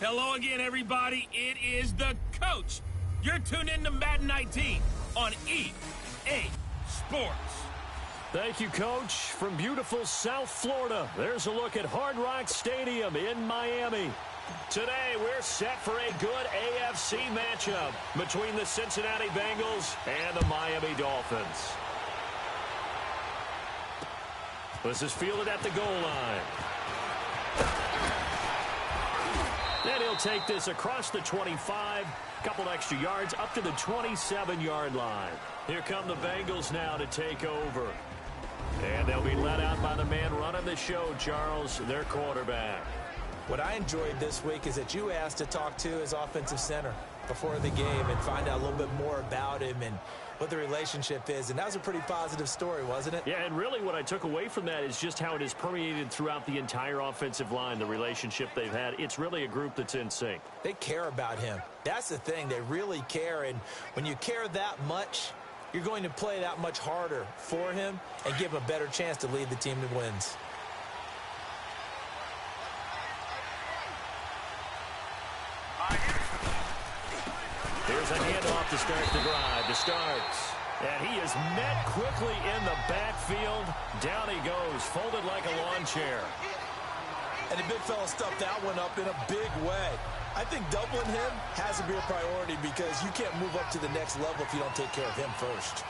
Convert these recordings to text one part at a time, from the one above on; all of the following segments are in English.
Hello again, everybody. It is the coach. You're tuned in to Madden 19 on EA Sports. Thank you, Coach. From beautiful South Florida, there's a look at Hard Rock Stadium in Miami. Today, we're set for a good AFC matchup between the Cincinnati Bengals and the Miami Dolphins. This is fielded at the goal line. And he'll take this across the 25, couple extra yards up to the 27-yard line. Here come the Bengals now to take over. And they'll be led out by the man running the show, Charles, their quarterback. What I enjoyed this week is that you asked to talk to his offensive center before the game and find out a little bit more about him and what the relationship is. And that was a pretty positive story, wasn't it? Yeah, and really what I took away from that is just how it is permeated throughout the entire offensive line, the relationship they've had. It's really a group that's in sync. They care about him. That's the thing. They really care. And when you care that much, you're going to play that much harder for him and give him a better chance to lead the team to wins. Here's a handoff to start the drive. The starts. And he is met quickly in the backfield. Down he goes, folded like a lawn chair. And the big fella stuffed that one up in a big way. I think doubling him has to be a priority because you can't move up to the next level if you don't take care of him first.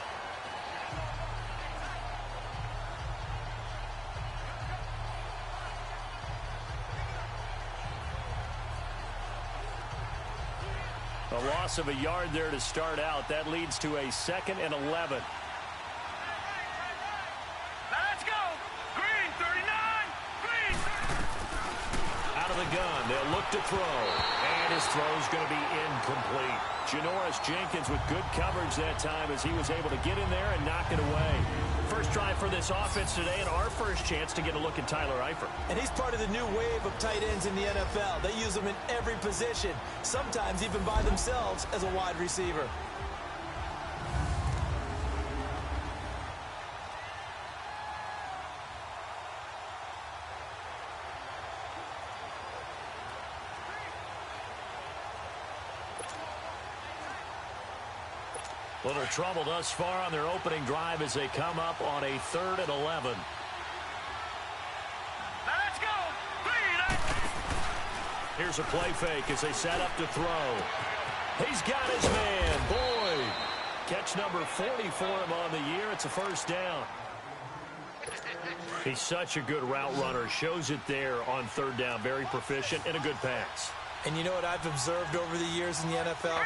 A loss of a yard there to start out. That leads to a 2nd and 11. Let's go. Green 39. Green. Out of the gun. They'll look to throw. And his throw's going to be incomplete. Janoris Jenkins with good coverage that time as he was able to get in there and knock it away. First try for this offense today and our first chance to get a look at Tyler Eifert. And he's part of the new wave of tight ends in the NFL. They use them in every position, sometimes even by themselves as a wide receiver. Little trouble thus far on their opening drive as they come up on a 3rd and 11. Let's go. Green. Here's a play fake as they set up to throw. He's got his man, Boyd. Catch number 40 for him on the year. It's a first down. He's such a good route runner. Shows it there on 3rd down. Very proficient and a good pass. And you know what I've observed over the years in the NFL?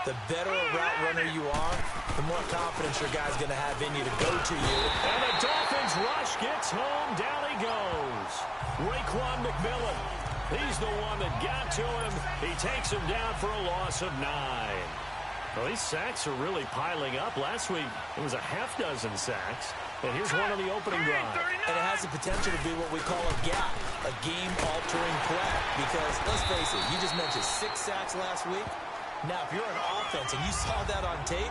The better a route runner you are, the more confidence your guy's going to have in you to go to you. And the Dolphins rush gets home. Down he goes. Raekwon McMillan. He's the one that got to him. He takes him down for a loss of 9. Well, these sacks are really piling up. Last week, it was a half dozen sacks. And here's one on the opening drive. And it has the potential to be what we call a gap, a game-altering play. Because, let's face it, you just mentioned 6 sacks last week. Now, if you're an offense and you saw that on tape,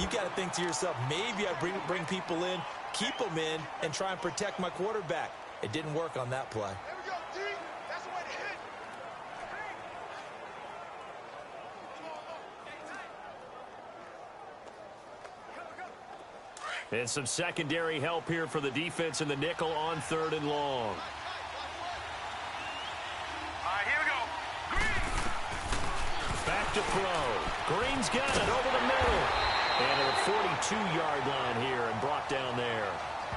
you've got to think to yourself, maybe I bring people in, keep them in, and try and protect my quarterback. It didn't work on that play. There we go, D. That's the way to hit. And some secondary help here for the defense in the nickel on 3rd and long. To throw. Green's got it over the middle. And at the 42-yard line here and brought down there.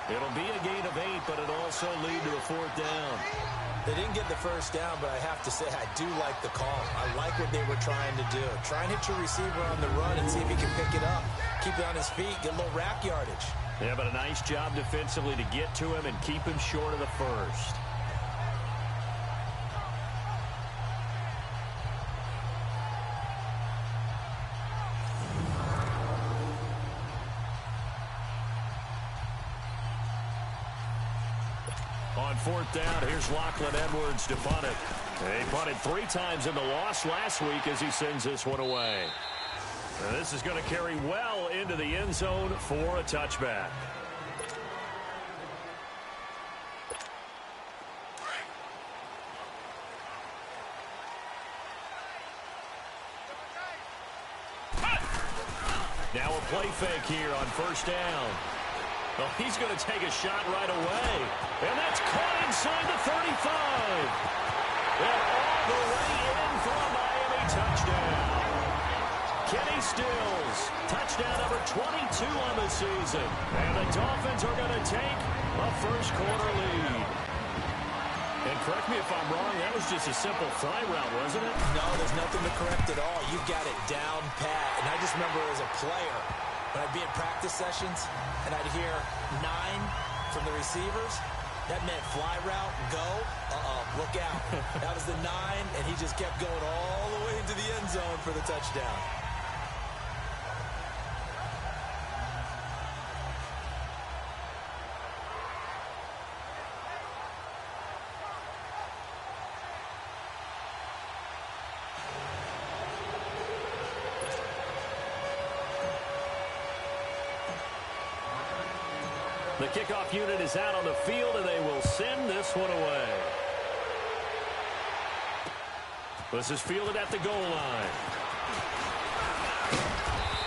It'll be a gain of 8, but it'll also lead to a 4th down. They didn't get the first down, but I have to say I do like the call. I like what they were trying to do. Try and hit your receiver on the run and see if he can pick it up. Keep it on his feet, get a little rack yardage. Yeah, but a nice job defensively to get to him and keep him short of the first. On 4th down, here's Lachlan Edwards to punt it. He punted 3 times in the loss last week as he sends this one away. And this is going to carry well into the end zone for a touchback. Now a play fake here on first down. Well, he's going to take a shot right away. And that's caught inside the 35. And all the way in for a Miami touchdown. Kenny Stills, touchdown number 22 on the season. And the Dolphins are going to take a first quarter lead. And correct me if I'm wrong, that was just a simple fly route, wasn't it? No, there's nothing to correct at all. You've got it down pat. And I just remember as a player, when I'd be in practice sessions and I'd hear 9 from the receivers, that meant fly route, go, look out. That was the 9, and he just kept going all the way into the end zone for the touchdown. The kickoff unit is out on the field, and they will send this one away. This is fielded at the goal line.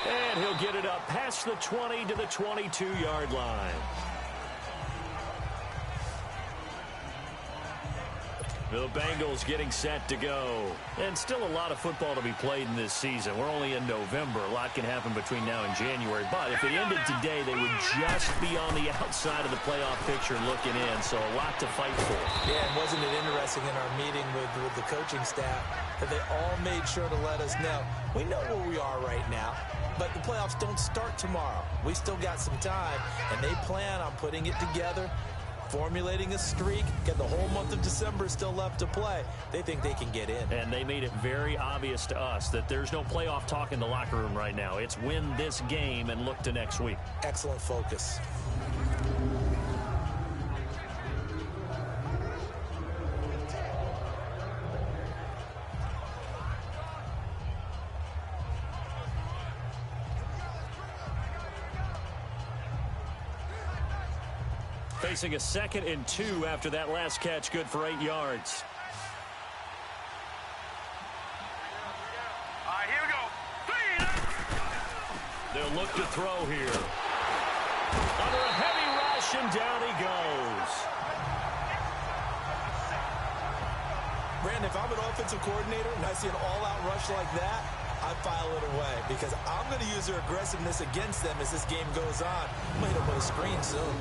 And he'll get it up past the 20 to the 22-yard line. The Bengals getting set to go. And still a lot of football to be played in this season. We're only in November. A lot can happen between now and January. But if it ended today, they would just be on the outside of the playoff picture looking in. So a lot to fight for. Yeah, and wasn't it interesting in our meeting with the coaching staff that they all made sure to let us know. We know where we are right now, but the playoffs don't start tomorrow. We still got some time, and they plan on putting it together, formulating a streak, get the whole month of December still left to play. They think they can get in. And they made it very obvious to us that there's no playoff talk in the locker room right now. It's win this game and look to next week. Excellent focus. Facing a 2nd and 2 after that last catch, good for 8 yards. All right, here we go. They'll look to throw here. Under a heavy rush, and down he goes. Brandon, if I'm an offensive coordinator and I see an all-out rush like that, I file it away because I'm going to use their aggressiveness against them as this game goes on. I'm going to hit them with a screen soon.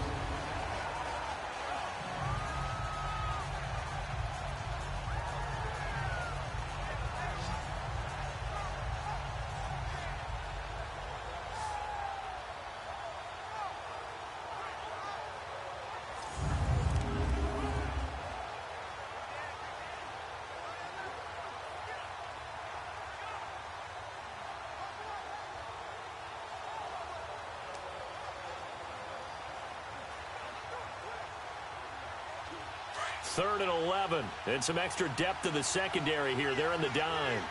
Third and 11. And some extra depth to the secondary here. They're in the dime.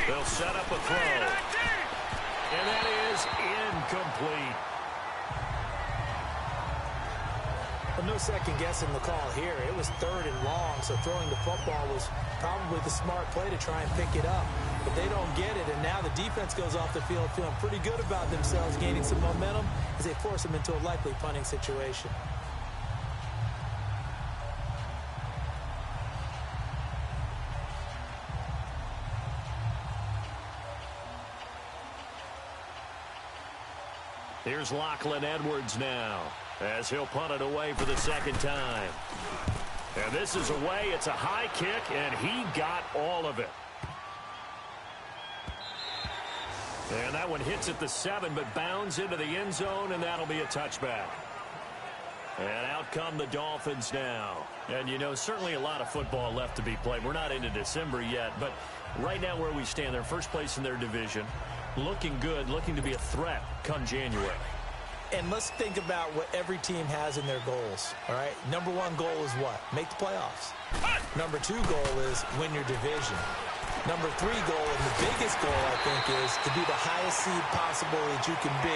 They'll set up a throw. And that is incomplete. Well, no second guessing the call here. It was 3rd and long, so throwing the football was probably the smart play to try and pick it up. But they don't get it, and now the defense goes off the field feeling pretty good about themselves, gaining some momentum as they force them into a likely punting situation. Here's Lachlan Edwards now as he'll punt it away for the 2nd time. And this is away. It's a high kick, and he got all of it. And that one hits at the 7, but bounds into the end zone, and that'll be a touchback. And out come the Dolphins now. And, you know, certainly a lot of football left to be played. We're not into December yet, but right now where we stand, they're first place in their division. Looking good, looking to be a threat come January. And let's think about what every team has in their goals, all right? Number 1 goal is what? Make the playoffs. Number 2 goal is win your division. Number 3 goal, and the biggest goal, I think, is to be the highest seed possible that you can be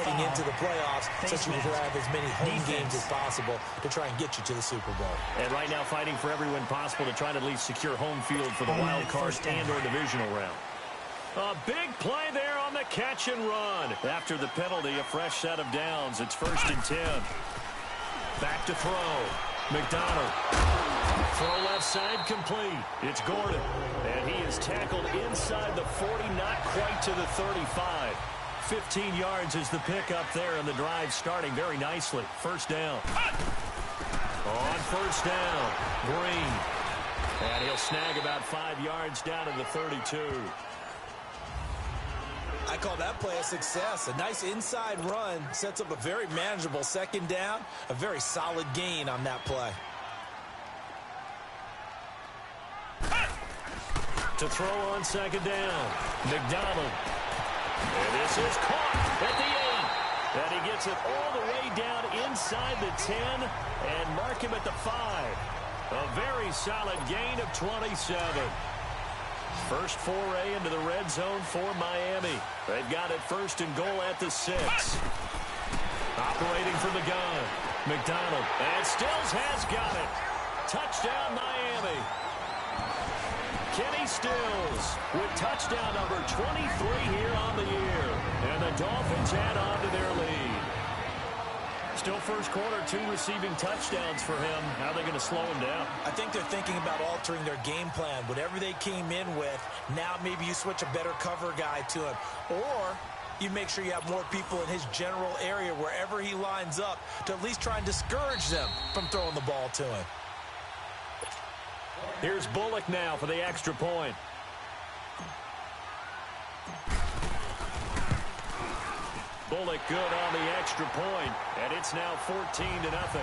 heading into the playoffs so that you can have as many home games as possible to try and get you to the Super Bowl. And right now fighting for every win possible to try to at least secure home field for the wild card and or divisional round. A big play there on the catch and run. After the penalty, a fresh set of downs. It's 1st and 10. Back to throw. McDonald. Throw left side complete. It's Gordon. And he is tackled inside the 40, not quite to the 35. 15 yards is the pickup there, and the drive starting very nicely. 1st down. On 1st down, Green. And he'll snag about 5 yards down to the 32. I call that play a success. A nice inside run sets up a very manageable 2nd down. A very solid gain on that play. To throw on 2nd down, McDonald. And this is caught at the 8. And he gets it all the way down inside the 10 and mark him at the 5. A very solid gain of 27. First foray into the red zone for Miami. They've got it 1st and goal at the 6. Operating from the gun, McDonald. And Stills has got it. Touchdown, Miami. Kenny Stills with touchdown number 23 here on the year. And the Dolphins add on to their lead. Still first quarter, 2 receiving touchdowns for him. How are they going to slow him down? I think they're thinking about altering their game plan. Whatever they came in with, now maybe you switch a better cover guy to him. Or you make sure you have more people in his general area wherever he lines up to at least try and discourage them from throwing the ball to him. Here's Bullock now for the extra point. Bullock good on the extra point, and it's now 14-0.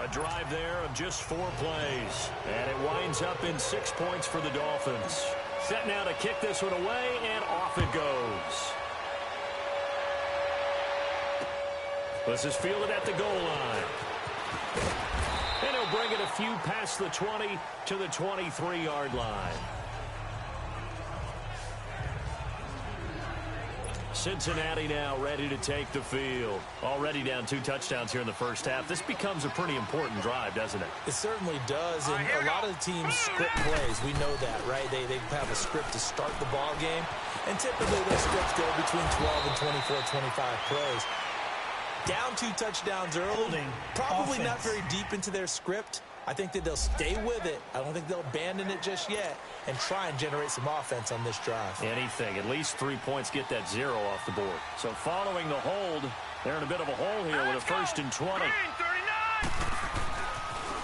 A drive there of just 4 plays, and it winds up in 6 points for the Dolphins. Set now to kick this one away, and off it goes. This is fielded at the goal line. And he'll bring it a few past the 20 to the 23-yard line. Cincinnati now ready to take the field. Already down 2 touchdowns here in the first half. This becomes a pretty important drive, doesn't it? It certainly does, and a lot of the teams script plays. We know that, right? They have a script to start the ball game, and typically those scripts go between 12 and 24, 25 plays. Down 2 touchdowns early, probably not very deep into their script. I think that they'll stay with it. I don't think they'll abandon it just yet and try and generate some offense on this drive. Anything. At least 3 points, get that 0 off the board. So following the hold, they're in a bit of a hole here with a 1st and 20.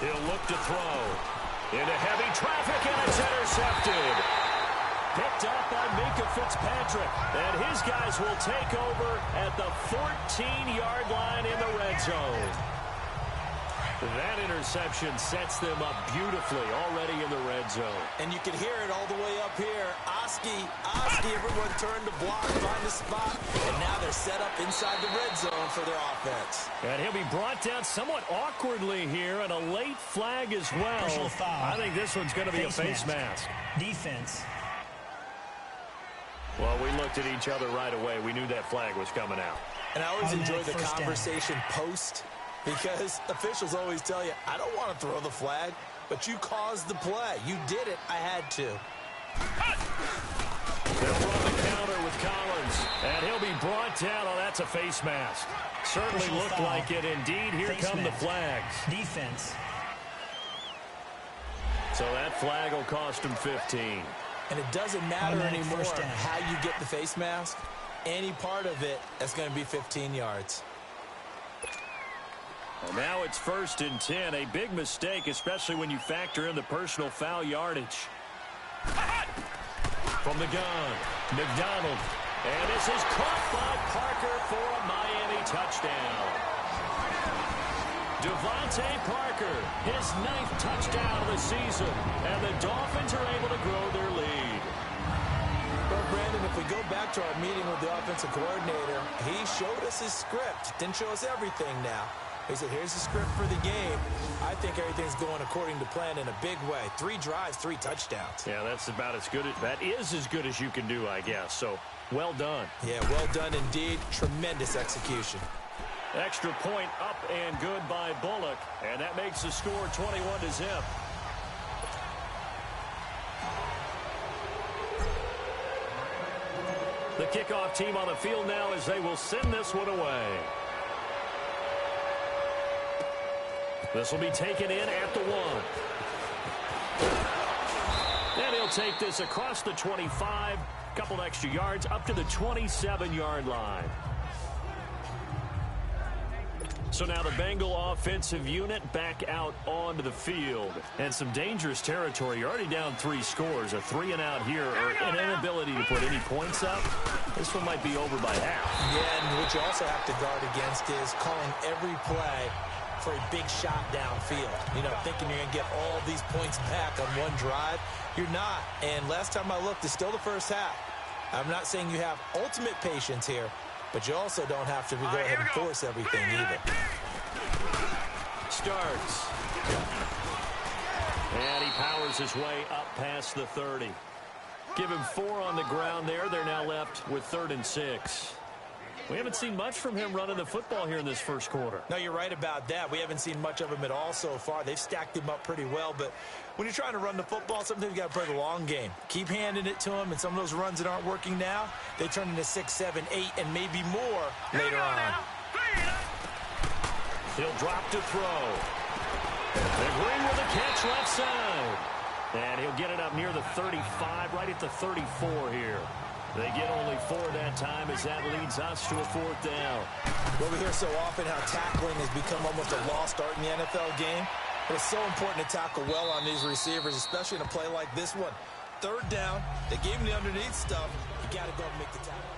He'll look to throw. Into heavy traffic, and it's intercepted. Picked up by Minkah Fitzpatrick. And his guys will take over at the 14-yard line in the red zone. That interception sets them up beautifully already in the red zone. And you can hear it all the way up here. Oski, everyone turned to block, find a spot, and now they're set up inside the red zone for their offense. And he'll be brought down somewhat awkwardly here, and a late flag as well. Personal foul. I think this one's going to be a face mask. Defense. Well, we looked at each other right away. We knew that flag was coming out. And I always enjoy the conversation post, because officials always tell you, I don't want to throw the flag, but you caused the play. You did it. I had to. They'll run the counter with Collins, and he'll be brought down. Oh, that's a face mask. Certainly looked like it. Indeed, here come the flags. Defense. So that flag will cost him 15. And it doesn't matter anymore how you get the face mask. Any part of it, that's going to be 15 yards. And now it's 1st and 10. A big mistake, especially when you factor in the personal foul yardage. From the gun, McDonald. And this is caught by Parker for a Miami touchdown. Devontae Parker, his 9th touchdown of the season. And the Dolphins are able to grow their lead. Well, Brandon, if we go back to our meeting with the offensive coordinator, he showed us his script. Didn't show us everything now. He said, here's the script for the game. I think everything's going according to plan in a big way. 3 drives, 3 touchdowns. Yeah, that's about as good. That is as good as you can do, I guess. So, well done. Yeah, well done indeed. Tremendous execution. Extra point up and good by Bullock. And that makes the score 21-0. The kickoff team on the field now as they will send this one away. This will be taken in at the 1. And he'll take this across the 25, couple extra yards up to the 27-yard line. So now the Bengal offensive unit back out onto the field. And some dangerous territory. You're already down 3 scores. A 3-and-out here, or an inability to put any points up. This one might be over by half. Yeah, and what you also have to guard against is calling every play for a big shot downfield. You know, thinking you're going to get all these points back on one drive. You're not. And last time I looked, it's still the first half. I'm not saying you have ultimate patience here, but you also don't have to go ahead and force everything either. Starts. And he powers his way up past the 30. Give him 4 on the ground there. They're now left with 3rd and 6. We haven't seen much from him running the football here in this first quarter. No, you're right about that. We haven't seen much of him at all so far. They've stacked him up pretty well, but when you're trying to run the football, sometimes you got to play the long game. Keep handing it to him, and some of those runs that aren't working now, they turn into 6, 7, 8, and maybe more later on. He'll drop to throw. And Green with a catch left side. And he'll get it up near the 35, right at the 34 here. They get only 4 that time as that leads us to a 4th down. Well, we hear so often how tackling has become almost a lost art in the NFL game. But it's so important to tackle well on these receivers, especially in a play like this one. 3rd down, they gave him the underneath stuff. You got to go and make the tackle.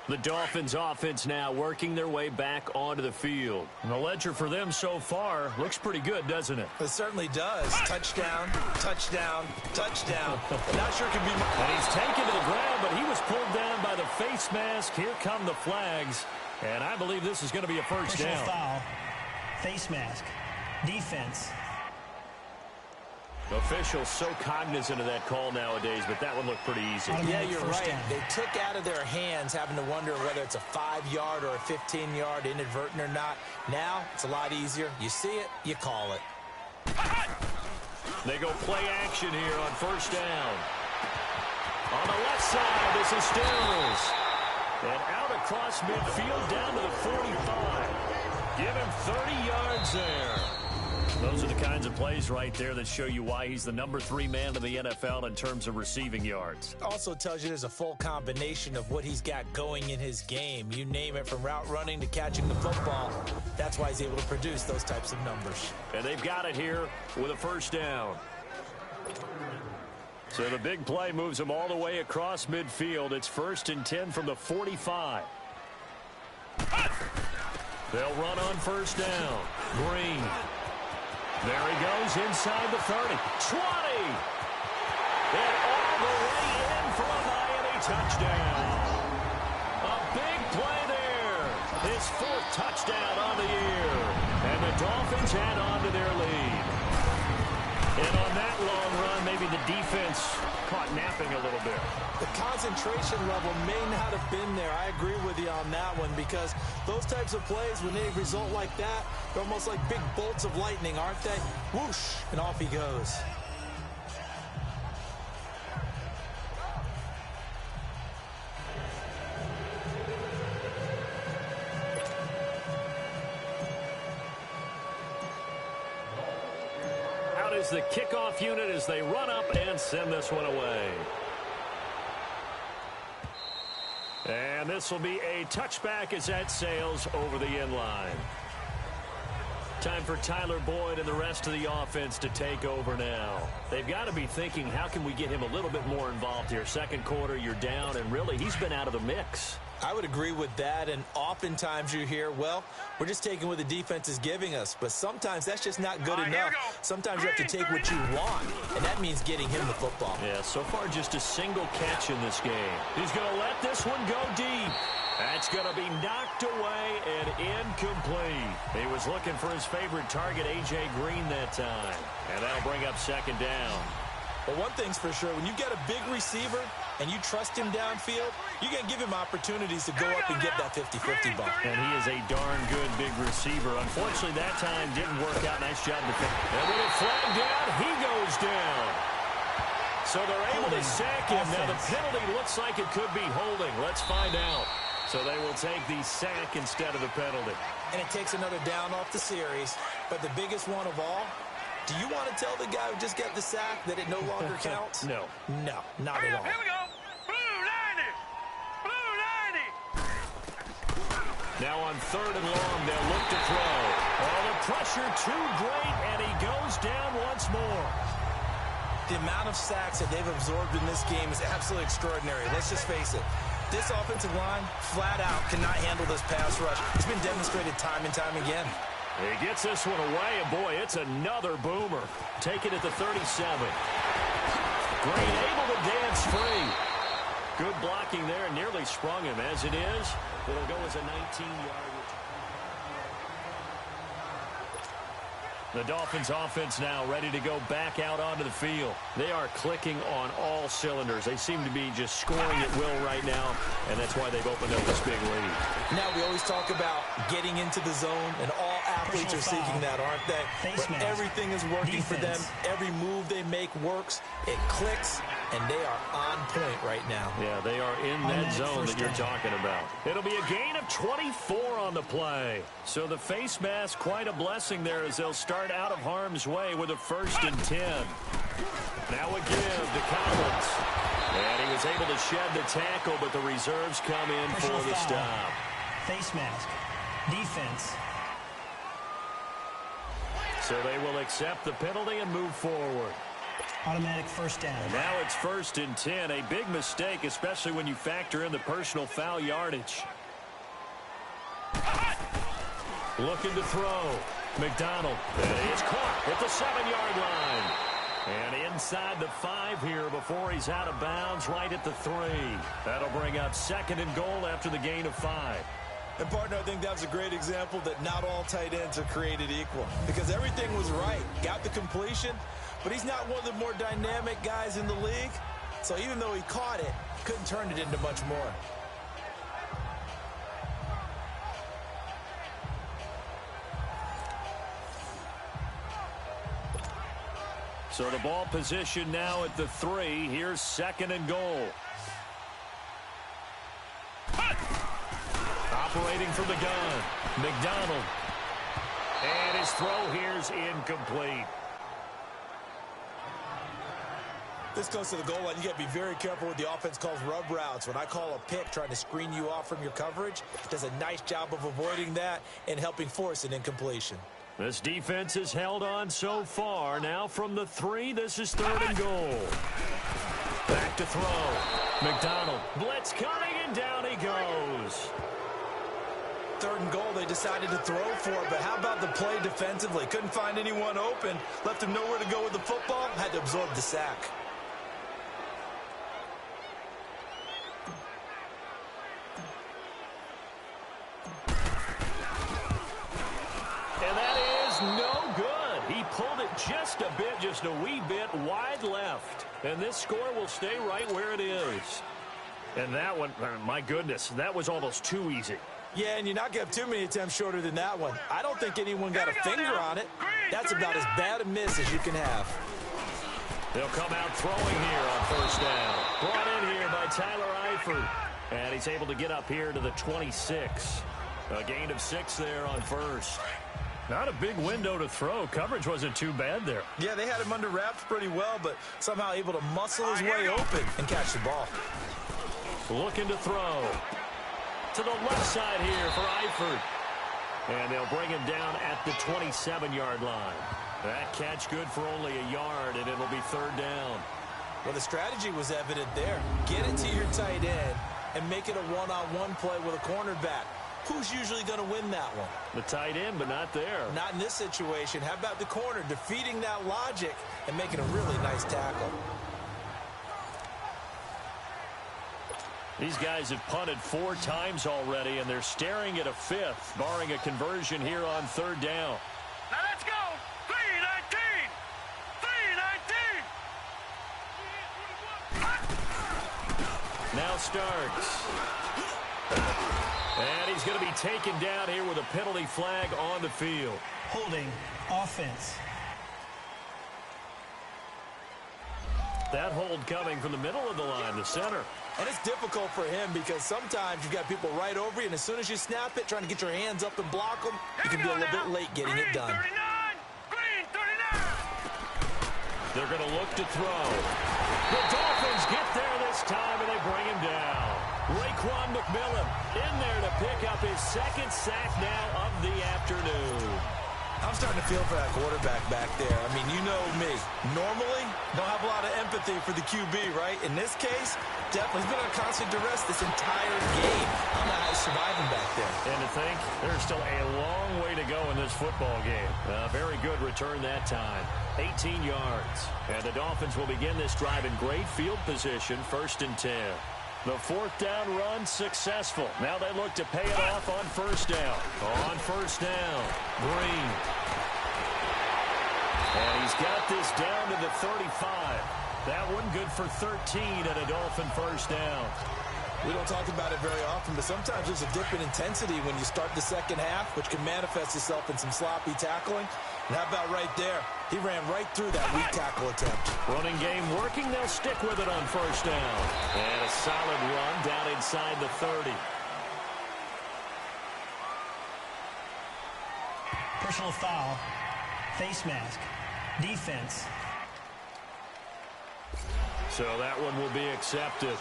The Dolphins offense now working their way back onto the field. And the ledger for them so far looks pretty good, doesn't it? It certainly does. Touchdown, touchdown, touchdown. Not sure it can be more. And he's taken to the ground, but he was pulled down by the face mask. Here come the flags. And I believe this is going to be a first down. Foul, face mask, defense. Officials so cognizant of that call nowadays, but that one looked pretty easy. Yeah, you're right. They took out of their hands having to wonder whether it's a 5-yard or a 15-yard inadvertent or not. Now, it's a lot easier. You see it, you call it. They go play action here on first down. On the left side, this is Stills. And out across midfield down to the 45. Give him 30 yards there. Those are the kinds of plays right there that show you why he's the number 3 man in the NFL in terms of receiving yards. Also tells you there's a full combination of what he's got going in his game. You name it, from route running to catching the football. That's why he's able to produce those types of numbers. And they've got it here with a first down. So the big play moves them all the way across midfield. It's 1st and 10 from the 45. They'll run on first down. Green. There he goes inside the 30. 20! And all the way in for a Miami touchdown. A big play there. His 4th touchdown on the year. And the Dolphins add on to their lead. And on that long run, maybe the defense caught napping a little bit. The concentration level may not have been there. I agree with you on that one, because those types of plays, when they result like that, they're almost like big bolts of lightning, aren't they? Whoosh, and off he goes. Is the kickoff unit as they run up and send this one away. And this will be a touchback as that sails over the end line. Time for Tyler Boyd and the rest of the offense to take over now. They've got to be thinking, how can we get him a little bit more involved here? Second quarter, you're down, and really, he's been out of the mix. I would agree with that, and oftentimes you hear, well, we're just taking what the defense is giving us, but sometimes that's just not good enough. Sometimes you have to take what you want, and that means getting him the football. Yeah, so far just a single catch in this game. He's going to let this one go deep. That's going to be knocked away and incomplete. He was looking for his favorite target, A.J. Green, that time, and that'll bring up second down. Well, one thing's for sure, when you get a big receiver and you trust him downfield, you're going to give him opportunities to go up and get that 50-50 ball. And he is a darn good big receiver. Unfortunately, that time didn't work out. Nice job. And with a flag down, he goes down. So they're able to sack him. Now the penalty looks like it could be holding. Let's find out. So they will take the sack instead of the penalty. And it takes another down off the series. But the biggest one of all, do you want to tell the guy who just got the sack that it no longer counts? No. No, not at all. Here we go. Blue 90. Blue 90. Now on 3rd and long, they'll look to throw. Oh, the pressure too great, and he goes down once more. The amount of sacks that they've absorbed in this game is absolutely extraordinary. Let's just face it. This offensive line, flat out, cannot handle this pass rush. It's been demonstrated time and time again. He gets this one away, and boy, it's another boomer. Take it at the 37. Green able to dance free. Good blocking there, nearly sprung him. As it is, it'll go as a 19-yard return. The Dolphins offense now ready to go back out onto the field. They are clicking on all cylinders. They seem to be just scoring at will right now, and that's why they've opened up this big lead. Now we always talk about getting into the zone, and all athletes are seeking that, aren't they? But everything is working for them. Every move they make works. It clicks, and they are on point right now. Yeah, they are in that zone that you're talking about. It'll be a gain of 24 on the play. So the face mask, quite a blessing there as they'll start out of harm's way with a 1st and 10. Now a give to Collins. And he was able to shed the tackle, but the reserves come in for the stop. Face mask. Defense. So they will accept the penalty and move forward. Automatic 1st down. And now it's 1st and 10. A big mistake, especially when you factor in the personal foul yardage. Looking to throw. McDonald. And he is caught at the 7-yard line. And inside the 5 here before he's out of bounds, right at the 3. That'll bring up 2nd and goal after the gain of 5. And, partner, I think that was a great example that not all tight ends are created equal. Because everything was right. Got the completion, but he's not one of the more dynamic guys in the league. So even though he caught it, couldn't turn it into much more. So the ball position now at the 3. Here's 2nd and goal. Operating from the gun. McDonald. And his throw here's incomplete. This goes to the goal line. You got to be very careful with the offense calls rub routes. When I call a pick trying to screen you off from your coverage, does a nice job of avoiding that and helping force an incompletion. This defense has held on so far. Now from the 3, this is 3rd and goal. Back to throw. McDonald. Blitz coming, and down he goes. 3rd and goal, they decided to throw for it, but how about the play defensively? Couldn't find anyone open. Left him nowhere to go with the football. Had to absorb the sack. And that is no good. He pulled it just a bit, just a wee bit wide left. And this score will stay right where it is. And that one, my goodness, that was almost too easy. Yeah, and you're not going to have too many attempts shorter than that one. I don't think anyone got a finger on it. That's about as bad a miss as you can have. They'll come out throwing here on 1st down. Brought in here by Tyler Eifert. And he's able to get up here to the 26. A gain of 6 there on 1st. Not a big window to throw. Coverage wasn't too bad there. Yeah, they had him under wraps pretty well, but somehow able to muscle his way open and catch the ball. Looking to throw. To the left side here for Eifert. And they'll bring him down at the 27-yard line. That catch good for only a yard, and it'll be 3rd down. Well, the strategy was evident there. Get it to your tight end and make it a one-on-one play with a cornerback. Who's usually going to win that one? The tight end, but not there. Not in this situation. How about the corner defeating that logic and making a really nice tackle? These guys have punted 4 times already, and they're staring at a 5th, barring a conversion here on 3rd down. Now let's go. 3-19. 3-19. Now starts. And he's going to be taken down here with a penalty flag on the field. Holding offense. That hold coming from the middle of the line, the center. And it's difficult for him because sometimes you've got people right over you, and as soon as you snap it, trying to get your hands up and block them, you can be a little bit late getting it done. 39! Green 39! They're going to look to throw. The Dolphins get there this time, and they bring him down. Raekwon McMillan in there to pick up his second sack now of the afternoon. I'm starting to feel for that quarterback back there. I mean, you know me. Normally, don't have a lot of empathy for the QB, right? In this case, definitely been on constant duress this entire game. I don't know how he's surviving back there. And to think, there's still a long way to go in this football game. Very good return that time. 18 yards. And the Dolphins will begin this drive in great field position, 1st and 10. The 4th down run successful. Now they look to pay it off on 1st down. On 1st down, Green. And he's got this down to the 35. That one good for 13 and a Dolphin 1st down. We don't talk about it very often, but sometimes there's a dip in intensity when you start the second half, which can manifest itself in some sloppy tackling. And how about right there? He ran right through that weak tackle attempt. Running game working. They'll stick with it on 1st down. And a solid run down inside the 30. Personal foul. Face mask. Defense. So that one will be accepted.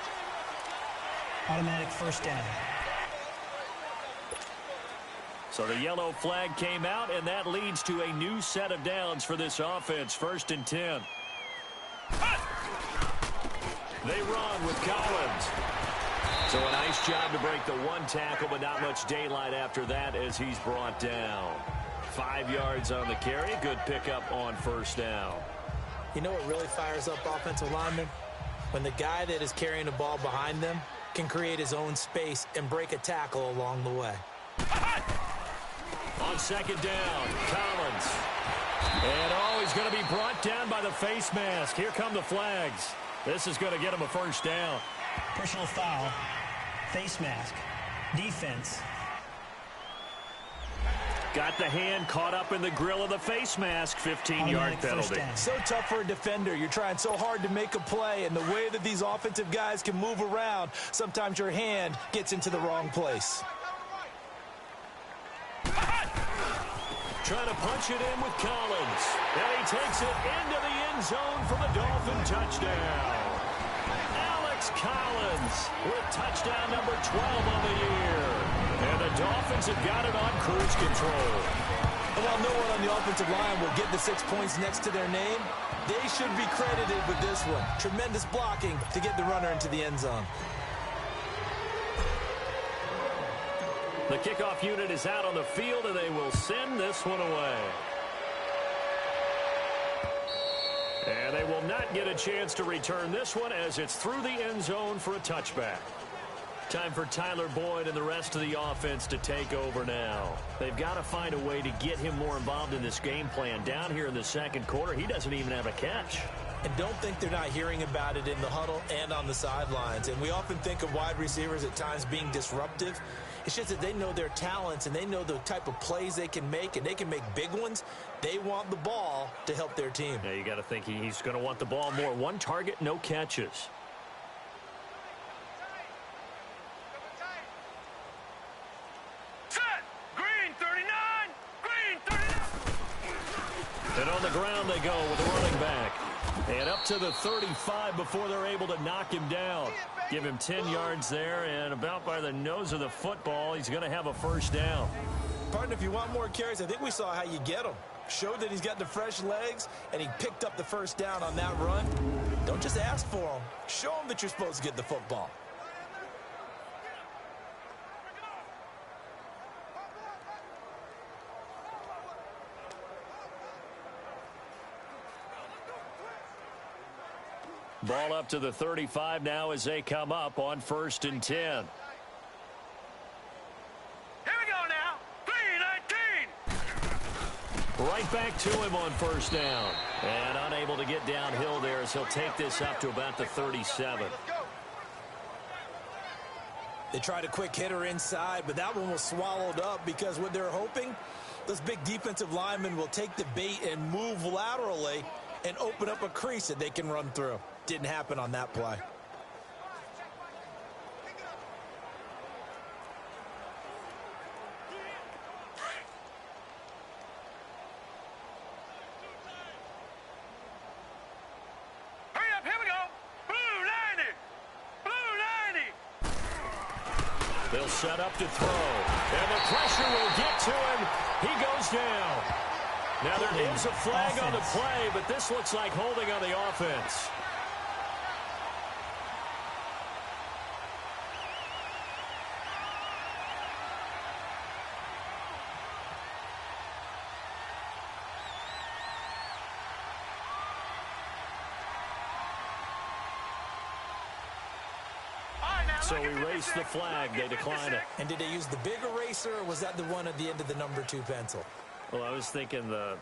Automatic 1st down. So the yellow flag came out, and that leads to a new set of downs for this offense. 1st and 10. They run with Collins. So a nice job to break the one tackle, but not much daylight after that as he's brought down. 5 yards on the carry. Good pickup on 1st down. You know what really fires up offensive linemen? When the guy that is carrying the ball behind them can create his own space and break a tackle along the way. On 2nd down, Collins. And he's going to be brought down by the face mask. Here come the flags. This is going to get him a 1st down. Personal foul. Face mask. Defense. Got the hand caught up in the grill of the face mask. 15-yard penalty. So tough for a defender. You're trying so hard to make a play, and the way that these offensive guys can move around, sometimes your hand gets into the wrong place. Trying to punch it in with Collins. And he takes it into the end zone for the Dolphin touchdown. Alex Collins with touchdown number 12 on the year. And the Dolphins have got it on cruise control. And while no one on the offensive line will get the 6 points next to their name, they should be credited with this one. Tremendous blocking to get the runner into the end zone. The kickoff unit is out on the field, and they will send this one away. And they will not get a chance to return this one as it's through the end zone for a touchback. Time for Tyler Boyd and the rest of the offense to take over now. They've got to find a way to get him more involved in this game plan. Down here in the second quarter, he doesn't even have a catch. And don't think they're not hearing about it in the huddle and on the sidelines. And we often think of wide receivers at times being disruptive. It's just that they know their talents and they know the type of plays they can make, and they can make big ones. They want the ball to help their team. Yeah, you got to think he's going to want the ball more. One target, no catches. Set! Green 39! Green 39! And on the ground they go with the running back. And up to the 35 before they're able to knock him down. Give him 10 yards there, and about by the nose of the football, he's going to have a 1st down. Partner, if you want more carries, I think we saw how you get them. Showed that he's got the fresh legs, and he picked up the 1st down on that run. Don't just ask for them. Show them that you're supposed to get the football. Ball up to the 35 now as they come up on 1st and 10. Here we go now. 3-19. Right back to him on 1st down. And unable to get downhill there as he'll take this up to about the 37. They tried a quick hitter inside, but that one was swallowed up because what they're hoping, those big defensive linemen will take the bait and move laterally and open up a crease that they can run through. Didn't happen on that play. Hurry up, here we go. Blue 90. Blue 90. They'll set up to throw. And the pressure will get to him. He goes down. Now there is a flag on the play, but this looks like holding on the offense. So we raise the flag. They decline it. And did they use the big eraser, or was that the one at the end of the number 2 pencil? Well, I was thinking the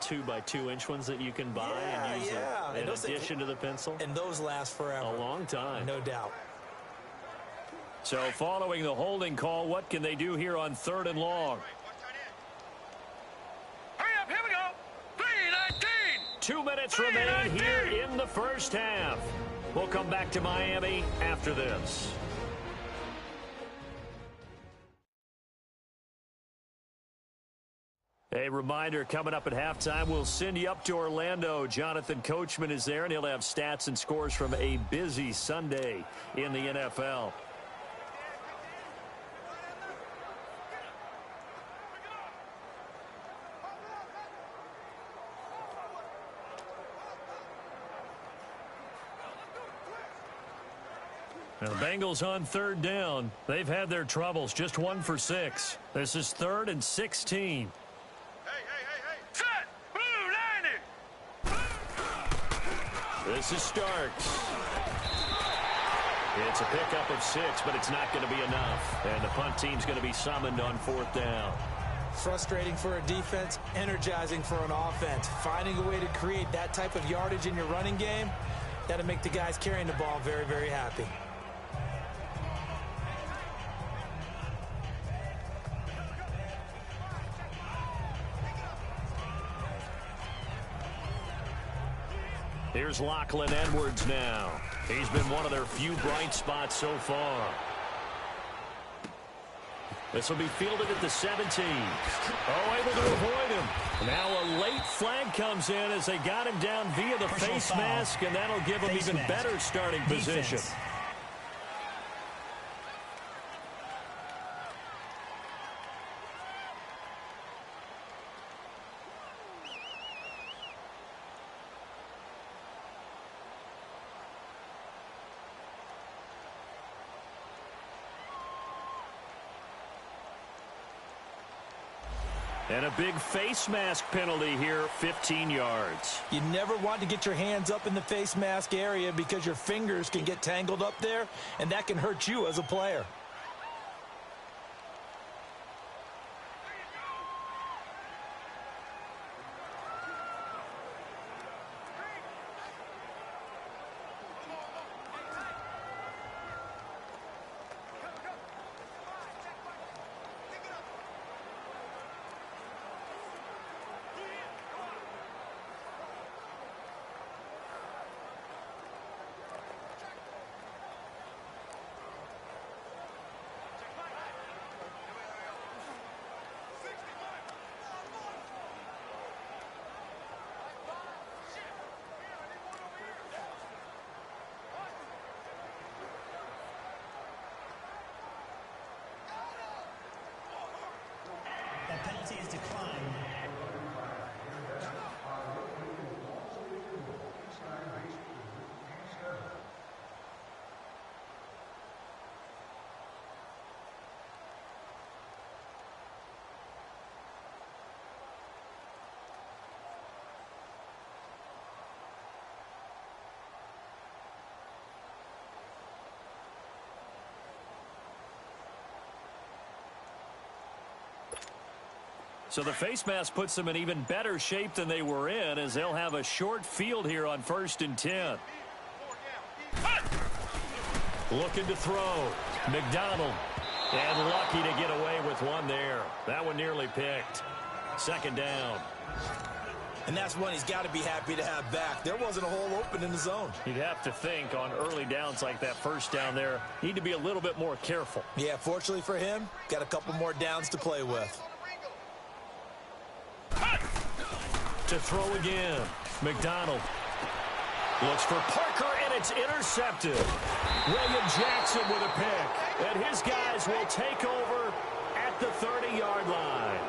2x2-inch ones that you can buy and use in addition to the pencil. And those last forever. A long time. No doubt. So following the holding call, what can they do here on 3rd and long? Hurry up, here we go. 3:19. 2 minutes remain here in the first half. We'll come back to Miami after this. A reminder, coming up at halftime, we'll send you up to Orlando. Jonathan Coachman is there, and he'll have stats and scores from a busy Sunday in the NFL. Now the Bengals on 3rd down. They've had their troubles, just 1 for 6. This is 3rd and 16. Set. Blue 90. This is Starks. It's a pickup of 6, but it's not going to be enough. And the punt team's going to be summoned on 4th down. Frustrating for a defense, energizing for an offense. Finding a way to create that type of yardage in your running game, that'll make the guys carrying the ball very, very happy. Here's Lachlan Edwards now. He's been one of their few bright spots so far. This will be fielded at the 17. Oh, able to avoid him. Now a late flag comes in as they got him down via the face mask, and that'll give him even better starting position. And a big face mask penalty here, 15 yards. You never want to get your hands up in the face mask area because your fingers can get tangled up there, and that can hurt you as a player. That penalty is declined. So the face mask puts them in even better shape than they were in, as they'll have a short field here on 1st and 10. Looking to throw. McDonald. And lucky to get away with one there. That one nearly picked. 2nd down. And that's one he's got to be happy to have back. There wasn't a hole open in the zone. You'd have to think on early downs like that first down there, need to be a little bit more careful. Yeah, fortunately for him, got a couple more downs to play with. To throw again. McDonald looks for Parker, and it's intercepted. William Jackson with a pick. And his guys will take over at the 30-yard line.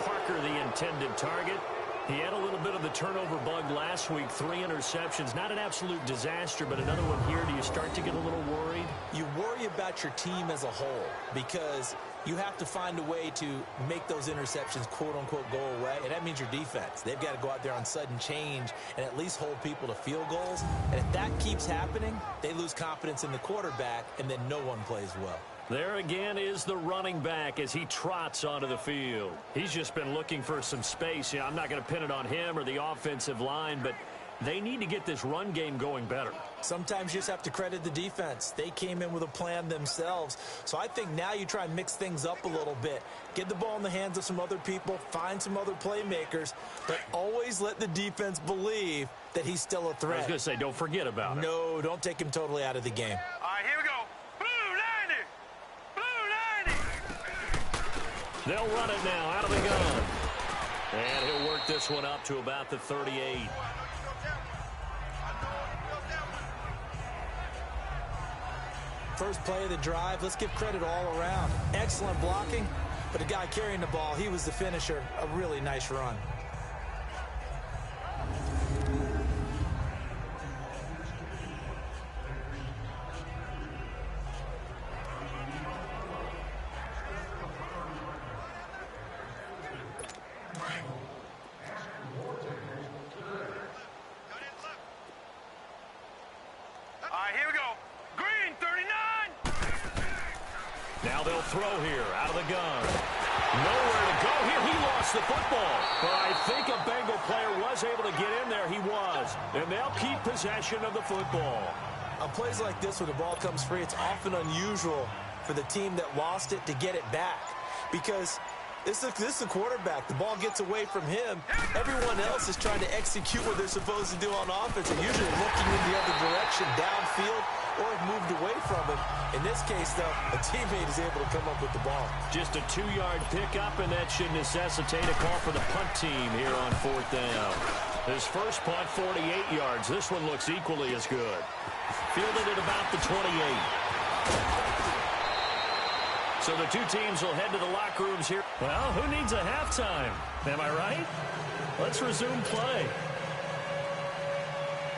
Parker, the intended target. He had a little bit of the turnover bug last week, 3 interceptions. Not an absolute disaster, but another one here. Do you start to get a little worried? You worry about your team as a whole because you have to find a way to make those interceptions, quote-unquote, go away, and that means your defense. They've got to go out there on sudden change and at least hold people to field goals. And if that keeps happening, they lose confidence in the quarterback, and then no one plays well. There again is the running back as he trots onto the field. He's just been looking for some space. You know, I'm not going to pin it on him or the offensive line, but they need to get this run game going better. Sometimes you just have to credit the defense. They came in with a plan themselves. So I think now you try and mix things up a little bit. Get the ball in the hands of some other people, find some other playmakers, but always let the defense believe that he's still a threat. I was going to say, don't forget about it. No, don't take him totally out of the game. All right, here we go. They'll run it now out of the gun. And he'll work this one up to about the 38. First play of the drive, let's give credit all around. Excellent blocking, but the guy carrying the ball, he was the finisher. A really nice run. Throw here out of the gun. Nowhere to go here. He lost the football. But I think a Bengal player was able to get in there. He was. And they'll keep possession of the football. On plays like this where the ball comes free, it's often unusual for the team that lost it to get it back. Because this is a quarterback. The ball gets away from him. Everyone else is trying to execute what they're supposed to do on offense and usually looking in the other direction, downfield, or have moved away from him. In this case, though, a teammate is able to come up with the ball. Just a 2-yard pickup, and that should necessitate a call for the punt team here on 4th down. His first punt, 48 yards. This one looks equally as good. Fielded at about the 28. So the two teams will head to the locker rooms here. Well, who needs a halftime? Am I right? Let's resume play.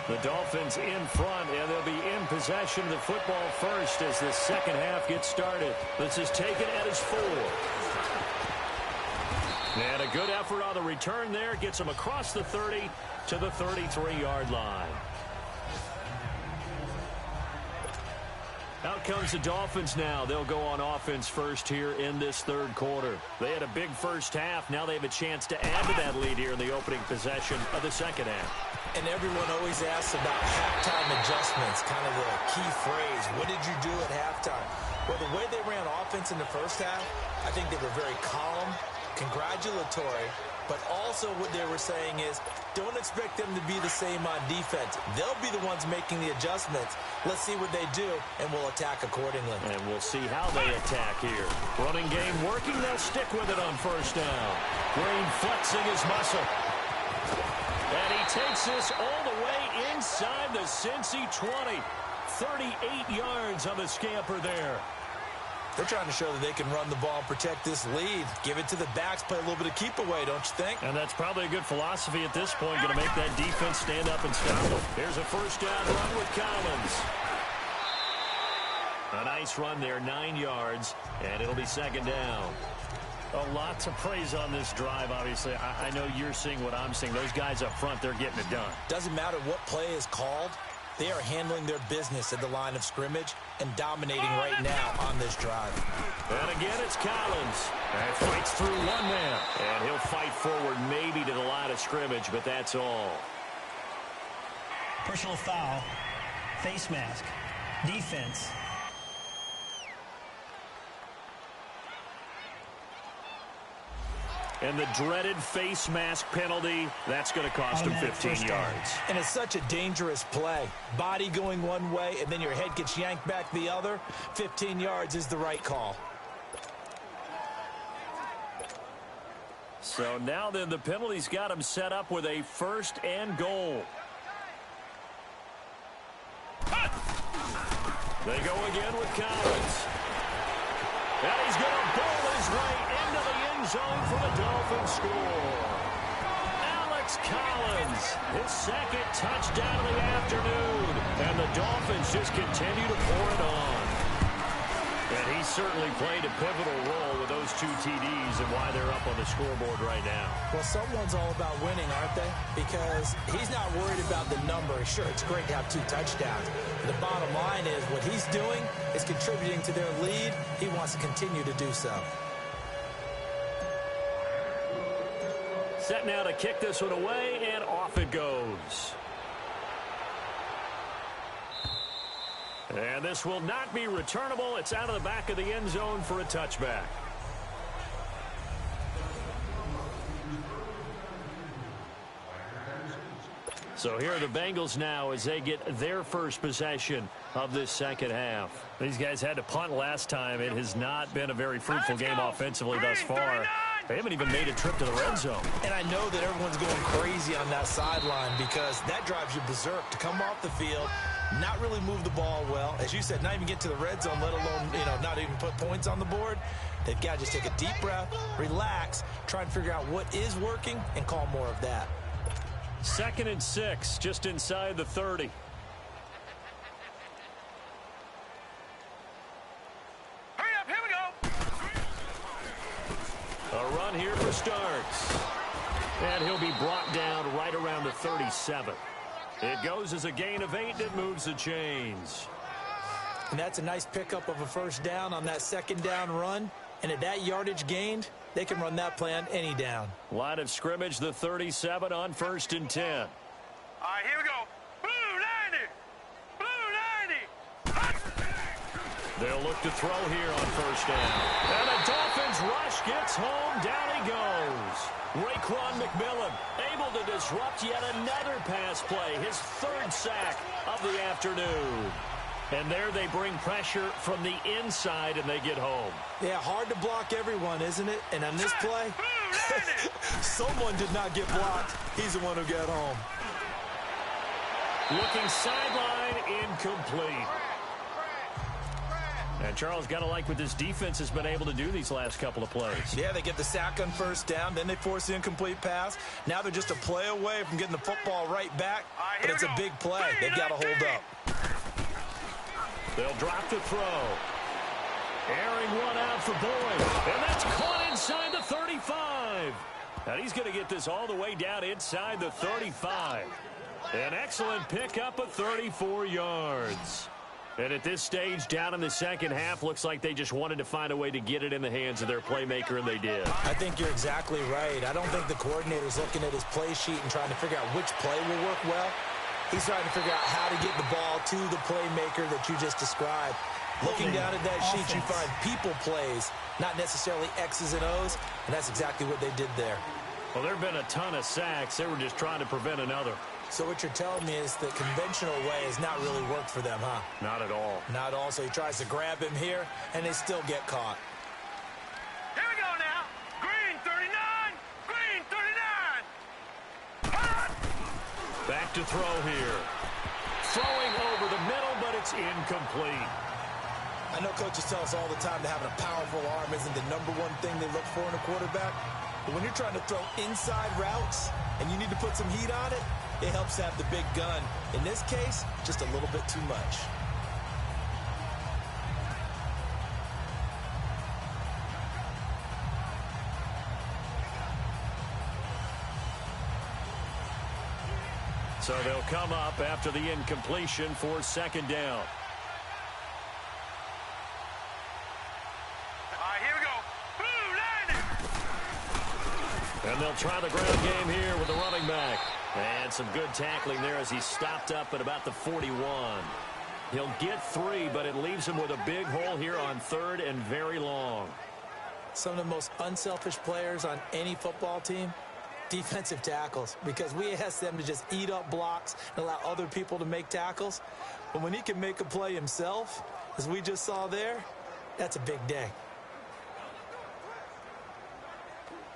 The Dolphins in front, and they'll be in possession of the football first as the second half gets started. This is taken at his 4. And a good effort on the return there. Gets him across the 30 to the 33-yard line. Out comes the Dolphins now. They'll go on offense first here in this third quarter. They had a big first half. Now they have a chance to add to that lead here in the opening possession of the second half. And everyone always asks about halftime adjustments, kind of the key phrase. What did you do at halftime? Well, the way they ran offense in the first half, I think they were very calm, congratulatory, but also what they were saying is don't expect them to be the same on defense. They'll be the ones making the adjustments. Let's see what they do, and we'll attack accordingly. And we'll see how they attack here. Running game working. They'll stick with it on first down. Green flexing his muscle. And he takes this all the way inside the Cincy 20. 38 yards on the scamper there. They're trying to show that they can run the ball and protect this lead. Give it to the backs, play a little bit of keep away, don't you think? And that's probably a good philosophy at this point, going to make that defense stand up and stop them. Here's a first down run with Collins. A nice run there, 9 yards, and it'll be second down. A lot to praise on this drive, obviously. I know you're seeing what I'm seeing. Those guys up front, they're getting it done. Doesn't matter what play is called. They are handling their business at the line of scrimmage and dominating right now on this drive. And again, it's Collins. And fights through one man. And he'll fight forward maybe to the line of scrimmage, but that's all. Personal foul, face mask, defense. And the dreaded face mask penalty, that's going to cost him 15 yards. And it's such a dangerous play. Body going one way, and then your head gets yanked back the other. 15 yards is the right call. So now then, the penalty's got him set up with a 1st and goal. They go again with Collins. And he's going to bowl his way into the end zone for the Dolphins score. Alex Collins, his 2nd touchdown of the afternoon. And the Dolphins just continue to pour it on. And he certainly played a pivotal role with those 2 TDs and why they're up on the scoreboard right now. Well, someone's all about winning, aren't they? Because he's not worried about the number. Sure, it's great to have 2 touchdowns. But the bottom line is what he's doing is contributing to their lead. He wants to continue to do so. Set now to kick this one away, and off it goes. And this will not be returnable. It's out of the back of the end zone for a touchback. So here are the Bengals now as they get their first possession of this second half. These guys had to punt last time. It has not been a very fruitful game offensively thus far. They haven't even made a trip to the red zone. And I know that everyone's going crazy on that sideline because that drives you berserk to come off the field, not really move the ball well. As you said, not even get to the red zone, let alone, not even put points on the board. They've got to just take a deep breath, relax, try and figure out what is working, and call more of that. 2nd and 6, just inside the 30. Hurry up, here we go. A run here for Starks. And he'll be brought down right around the 37. It goes as a gain of 8 that moves the chains. And that's a nice pickup of a 1st down on that 2nd down run. And at that yardage gained, they can run that play on any down. Line of scrimmage, the 37 on 1st and 10. All right, here we go. Blue 90. Blue 90. They'll look to throw here on 1st down. And the Dolphins rush gets home. Down he goes. Raekwon McMillan able to disrupt yet another pass play. His 3rd sack of the afternoon. And there they bring pressure from the inside, and they get home. Yeah, hard to block everyone, isn't it? And on this play, someone did not get blocked. He's the one who got home. Looking sideline, incomplete. And Charles, got to like what this defense has been able to do these last couple of plays. Yeah, they get the sack on 1st down, then they force the incomplete pass. Now they're just a play away from getting the football right back, but it's a big play. They've got to hold up. They'll drop the throw. Airing one out for Boyd. And that's caught inside the 35. And he's going to get this all the way down inside the 35. An excellent pickup of 34 yards. And at this stage, down in the second half, looks like they just wanted to find a way to get it in the hands of their playmaker, and they did. I think you're exactly right. I don't think the coordinator's looking at his play sheet and trying to figure out which play will work well. He's trying to figure out how to get the ball to the playmaker that you just described. Looking down at that sheet, you find people plays, not necessarily X's and O's, and that's exactly what they did there. Well, there have been a ton of sacks. They were just trying to prevent another. So what you're telling me is the conventional way has not really worked for them, huh? Not at all. Not at all. So he tries to grab him here, and they still get caught. Here we go now. Green 39. Green 39. Back to throw here. Throwing over the middle, but it's incomplete. I know coaches tell us all the time that having a powerful arm isn't the number one thing they look for in a quarterback. But when you're trying to throw inside routes and you need to put some heat on it, it helps to have the big gun. In this case, just a little bit too much. So they'll come up after the incompletion for second down. And they'll try the ground game here with the running back. And some good tackling there as he stopped up at about the 41. He'll get 3, but it leaves him with a big hole here on third and very long. some of the most unselfish players on any football team? Defensive tackles, because we ask them to just eat up blocks and allow other people to make tackles. But when he can make a play himself, as we just saw there, that's a big day.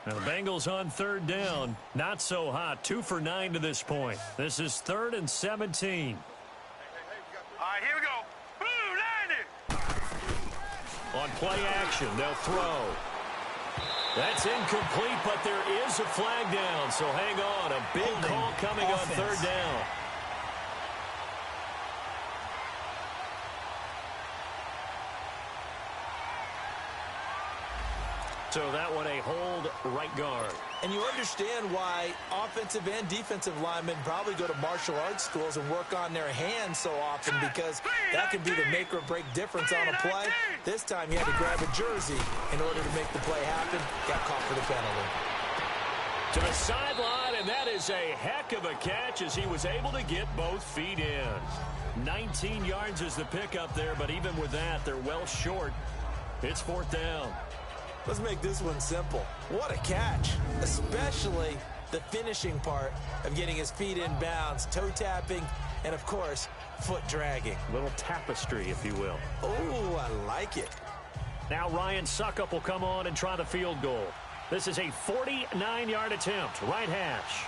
Now the Bengals on third down. Not so hot. 2 for 9 to this point. This is 3rd and 17. All right, here we go. Blue, line it. On play action, they'll throw. That's incomplete, but there is a flag down, so hang on. A big call coming on third down. So that one a hold right guard. And you understand why offensive and defensive linemen probably go to martial arts schools and work on their hands so often, because that can be the make or break difference on a play. This time he had to grab a jersey in order to make the play happen. Got caught for the penalty. To the sideline, and that is a heck of a catch as he was able to get both feet in. 19 yards is the pickup there, but even with that, they're well short. It's 4th down. Let's make this one simple. What a catch, especially the finishing part of getting his feet in bounds, toe tapping, and of course, foot dragging. Little tapestry, if you will. Oh, I like it. Now Ryan Suckup will come on and try the field goal. This is a 49-yard attempt, right hash.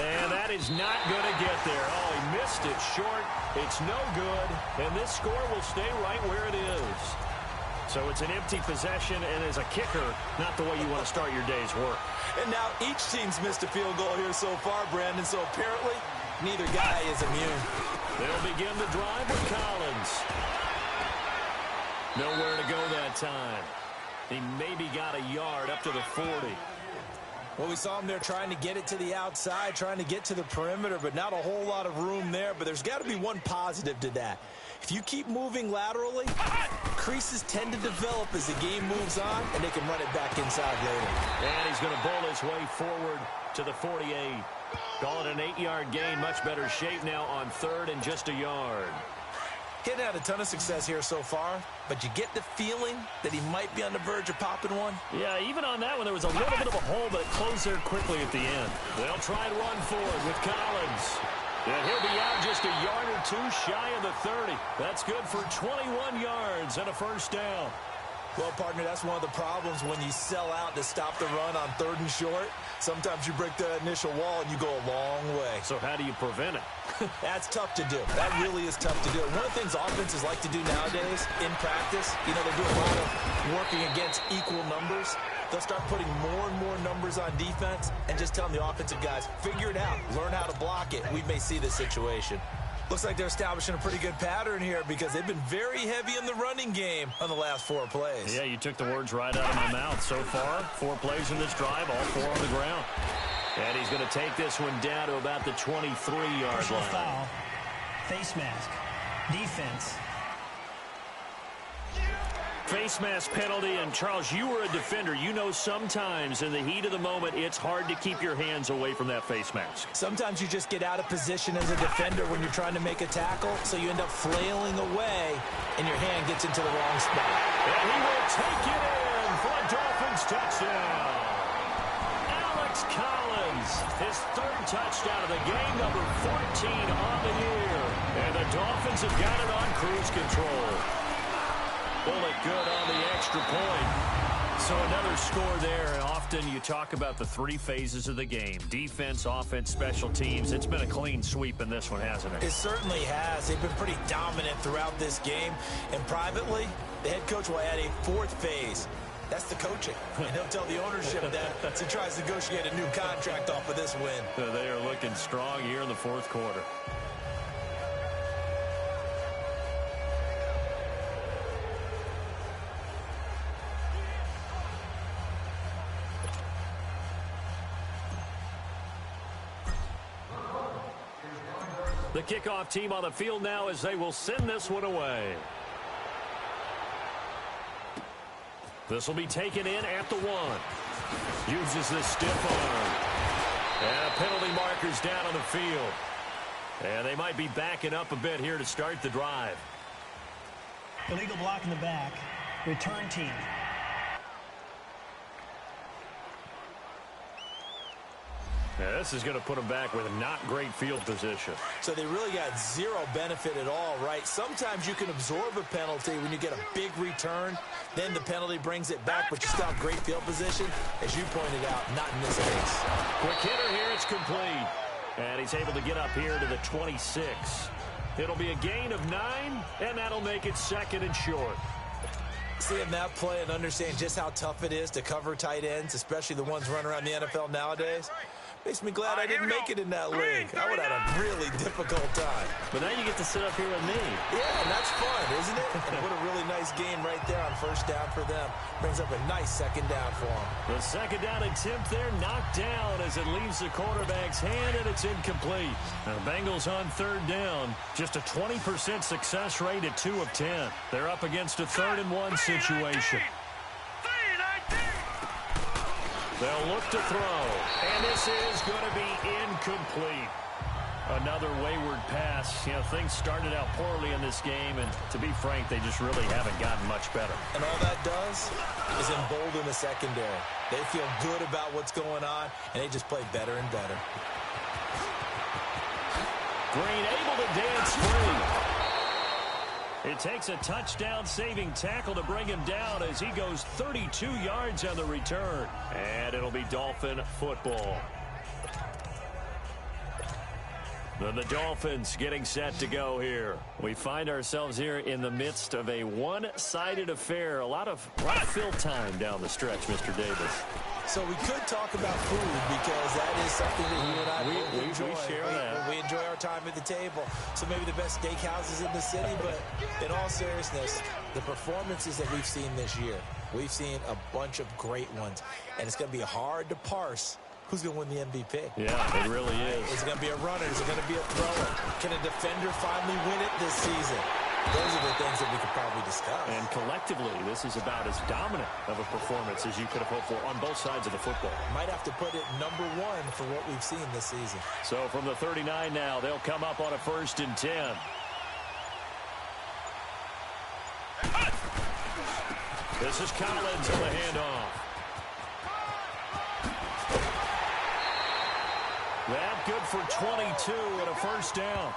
And that is not going to get there. Oh, he missed it short. It's no good. And this score will stay right where it is. So it's an empty possession, and as a kicker, not the way you want to start your day's work. And now each team's missed a field goal here so far, Brandon, so apparently neither guy is immune. They'll begin the drive with Collins. Nowhere to go that time. He maybe got a yard up to the 40. Well, we saw him there trying to get it to the outside, trying to get to the perimeter, but not a whole lot of room there. But there's got to be one positive to that. If you keep moving laterally, creases tend to develop as the game moves on, and they can run it back inside later. And he's going to bowl his way forward to the 48. Call it an 8-yard gain. Much better shape now on 3rd and just a yard. He hadn't had a ton of success here so far, but you get the feeling that he might be on the verge of popping one. Yeah, even on that one, there was a little bit of a hole, but it closed there quickly at the end. They'll try and run forward with Collins. And he'll be out just a yard or two shy of the 30. That's good for 21 yards and a first down. Well, partner, that's one of the problems when you sell out to stop the run on 3rd and short. Sometimes you break that initial wall and you go a long way. So how do you prevent it? That's tough to do. That really is tough to do. One of the things offenses like to do nowadays in practice, you know, they do a lot of working against equal numbers. They'll start putting more and more numbers on defense and just telling the offensive guys, figure it out, learn how to block it. We may see this situation. Looks like they're establishing a pretty good pattern here because they've been very heavy in the running game on the last 4 plays. Yeah, you took the words right out of my mouth. So far, 4 plays in this drive, all 4 on the ground. And he's going to take this one down to about the 23-yard Personal line. foul, face mask, defense. Face mask penalty, and Charles, you were a defender. You know sometimes in the heat of the moment, it's hard to keep your hands away from that face mask. Sometimes you just get out of position as a defender when you're trying to make a tackle, so you end up flailing away, and your hand gets into the wrong spot. And he will take it in for a Dolphins touchdown. Alex Collins, his 3rd touchdown of the game, number 14 on the year. And the Dolphins have got it on cruise control. Bullet good on the extra point. So another score there, and often you talk about the 3 phases of the game. Defense, offense, special teams. It's been a clean sweep in this one, hasn't it? It certainly has. They've been pretty dominant throughout this game. And privately, the head coach will add a 4th phase. That's the coaching. And he'll tell the ownership that as he tries to negotiate a new contract off of this win. They are looking strong here in the 4th quarter. The kickoff team on the field now as they will send this one away. This will be taken in at the 1. Uses the stiff arm. And a penalty marker's down on the field. And they might be backing up a bit here to start the drive. Illegal block in the back. Return team. Now, this is going to put them back with not great field position. So they really got zero benefit at all, right? Sometimes you can absorb a penalty when you get a big return. Then the penalty brings it back, but you still have great field position. As you pointed out, not in this case. Quick hitter here. It's complete. And he's able to get up here to the 26. It'll be a gain of 9, and that'll make it 2nd and short. Seeing that play and understanding just how tough it is to cover tight ends, especially the ones running around the NFL nowadays, makes me glad I didn't make it in that league. I would have had a really difficult time. But now you get to sit up here with me. Yeah, and that's fun, isn't it? And what a really nice game right there on first down for them. Brings up a nice 2nd down for them. The 2nd down attempt there knocked down as it leaves the quarterback's hand, and it's incomplete. Now, the Bengals on 3rd down. Just a 20% success rate at 2 of 10. They're up against a 3rd and 1 situation. They'll look to throw, and this is going to be incomplete. Another wayward pass. You know, things started out poorly in this game, and to be frank, they just really haven't gotten much better. And all that does is embolden the secondary. They feel good about what's going on, and they just play better and better. Green able to dance free. It takes a touchdown-saving tackle to bring him down as he goes 32 yards on the return. And it'll be Dolphin football. Then the Dolphins getting set to go here. We find ourselves here in the midst of a one-sided affair. A lot of fill time down the stretch, Mr. Davis. So we could talk about food because that is something that you and I both enjoy. We share that. We enjoy our time at the table. So maybe the best steakhouses in the city, but in all seriousness, the performances that we've seen this year, we've seen a bunch of great ones, and it's going to be hard to parse who's going to win the MVP. Yeah, it really is. Is it going to be a runner? Is it going to be a thrower? Can a defender finally win it this season? Those are the things that we could probably discuss. And collectively, this is about as dominant of a performance as you could have hoped for on both sides of the football. Might have to put it number 1 for what we've seen this season. So from the 39 now, they'll come up on a 1st and 10. This is Collins on the handoff. That good for 22 and a 1st down.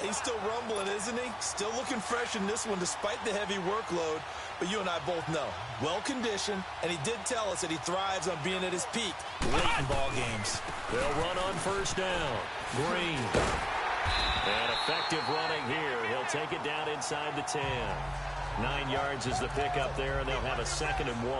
He's still rumbling, isn't he? Still looking fresh in this one despite the heavy workload. But you and I both know, well-conditioned, and he did tell us that he thrives on being at his peak late in ball games. They'll run on 1st down. Green. And effective running here. He'll take it down inside the 10. 9 yards is the pickup there, and they'll have a 2nd and 1.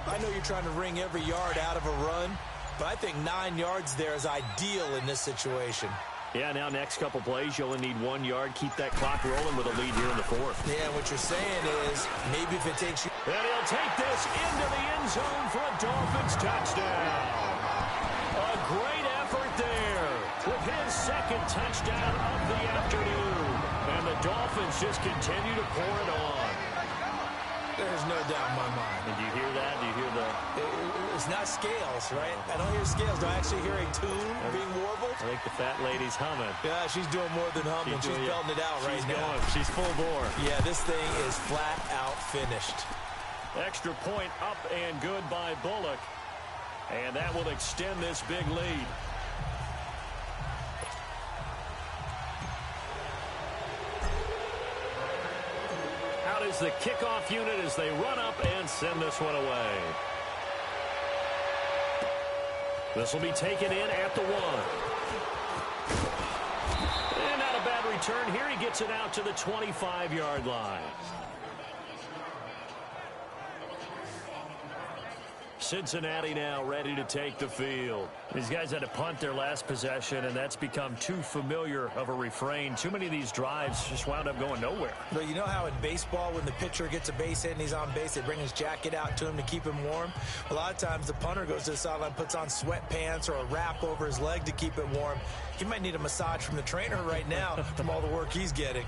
I know you're trying to wring every yard out of a run, but I think 9 yards there is ideal in this situation. Yeah, now next couple plays, you only need 1 yard. Keep that clock rolling with a lead here in the 4th. Yeah, what you're saying is maybe if it takes you... And he'll take this into the end zone for a Dolphins touchdown. A great effort there with his 2nd touchdown of the afternoon. And the Dolphins just continue to pour it on. There's no doubt in my mind. And do you hear that? Do you hear the... It's not scales, right? I don't hear scales. Do I actually hear a tune being warbled? I think the fat lady's humming. Yeah, she's doing more than humming. She's belting it out right now. She's full bore. Yeah, this thing is flat out finished. Extra point up and good by Bullock. And that will extend this big lead. Out is the kickoff unit as they run up and send this one away. This will be taken in at the 1. And not a bad return here. He gets it out to the 25-yard line. Cincinnati now ready to take the field. These guys had to punt their last possession, and that's become too familiar of a refrain. Too many of these drives just wound up going nowhere. But you know how in baseball, when the pitcher gets a base hit and he's on base, they bring his jacket out to him to keep him warm? A lot of times the punter goes to the sideline, puts on sweatpants or a wrap over his leg to keep it warm. He might need a massage from the trainer right now from all the work he's getting.